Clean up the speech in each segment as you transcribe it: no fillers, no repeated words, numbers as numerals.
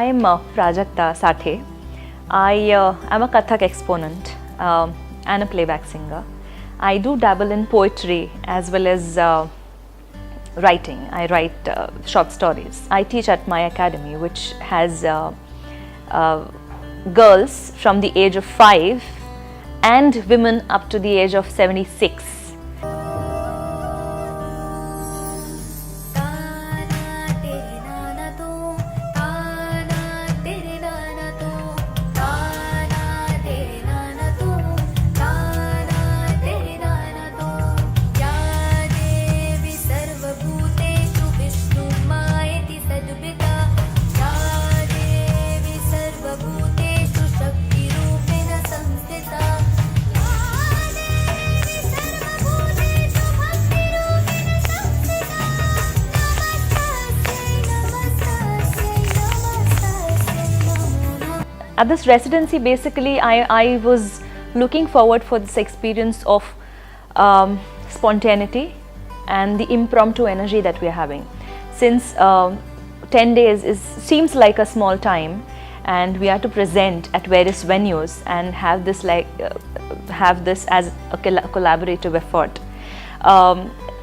I'm Prajakta Sathe. I am a Kathak exponent and a playback singer. I do dabble in poetry as well as writing. I write short stories. I teach at my academy, which has girls from the age of 5 and women up to the age of 76. At this residency, basically, I was looking forward for this experience of spontaneity and the impromptu energy that we are having. Since 10 days seems like a small time, and we are to present at various venues and have this as a collaborative effort.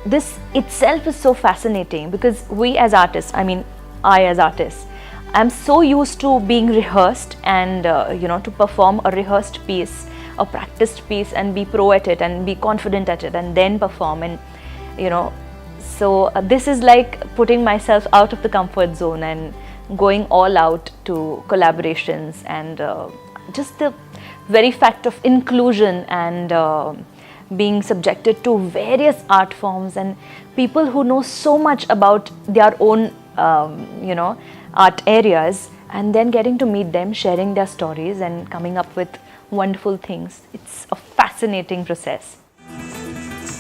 This itself is so fascinating because we as artists, I as artists, I'm so used to being rehearsed and to perform a rehearsed piece, a practiced piece, and be pro at it and be confident at it and then perform, and so this is like putting myself out of the comfort zone and going all out to collaborations, and just the very fact of inclusion and being subjected to various art forms and people who know so much about their own art areas, and then getting to meet them, sharing their stories and coming up with wonderful things. It's a fascinating process.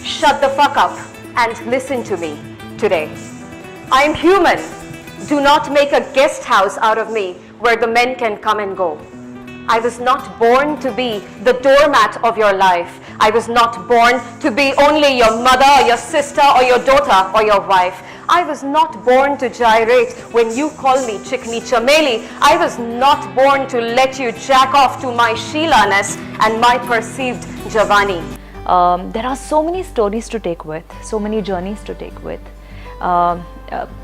Shut the fuck up and listen to me today. I am human. Do not make a guest house out of me where the men can come and go. I was not born to be the doormat of your life. I was not born to be only your mother or your sister or your daughter or your wife. I was not born to gyrate when you call me Chikni Chameli. I was not born to let you jack off to my Sheila-ness and my perceived Javani. There are so many stories to take with, so many journeys to take with.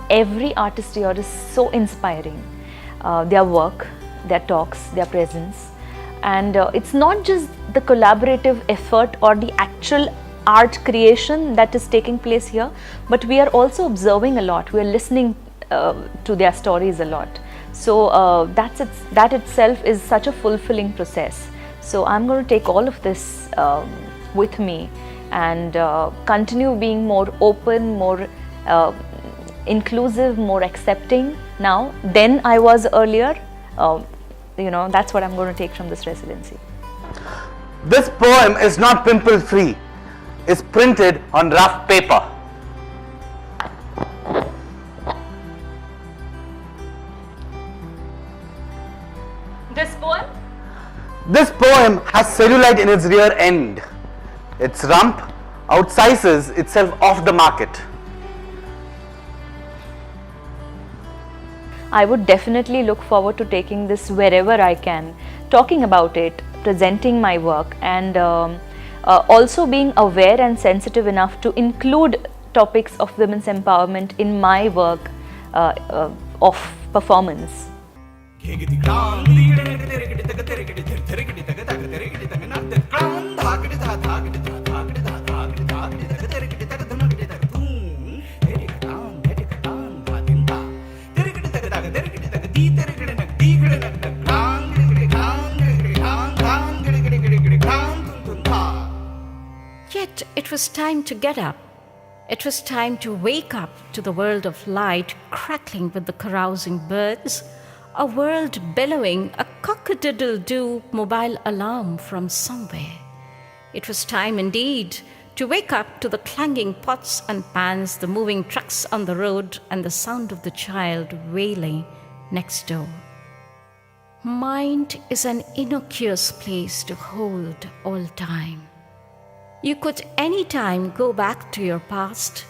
Every artist here is so inspiring. Their work, their talks, their presence. And it's not just the collaborative effort or the actual art creation that is taking place here, but we are also observing a lot. We are listening to their stories a lot. So that itself is such a fulfilling process. So I'm going to take all of this with me and continue being more open, more inclusive, more accepting now than I was earlier. That's what I'm going to take from this residency. This poem is not pimple free. It's printed on rough paper. This poem? This poem has cellulite in its rear end. Its rump outsizes itself off the market. I would definitely look forward to taking this wherever I can, talking about it, presenting my work, and also being aware and sensitive enough to include topics of women's empowerment in my work of performance. Yet it was time to get up. It was time to wake up to the world of light crackling with the carousing birds, a world bellowing a cock-a-doodle-doo mobile alarm from somewhere. It was time indeed to wake up to the clanging pots and pans, the moving trucks on the road, and the sound of the child wailing next door. Mind is an innocuous place to hold all time. You could anytime go back to your past,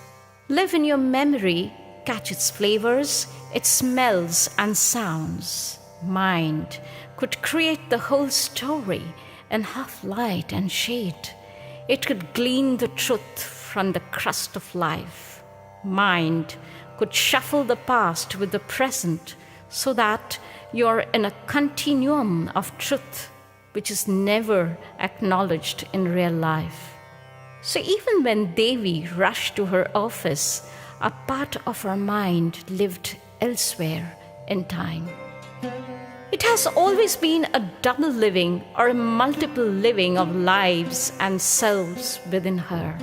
live in your memory, catch its flavors, its smells and sounds. mind, could create the whole story in half light and shade. It could glean the truth from the crust of life. Mind could shuffle the past with the present so that you're in a continuum of truth which is never acknowledged in real life. So even when Devi rushed to her office, a part of her mind lived elsewhere in time. It has always been a double living or a multiple living of lives and selves within her.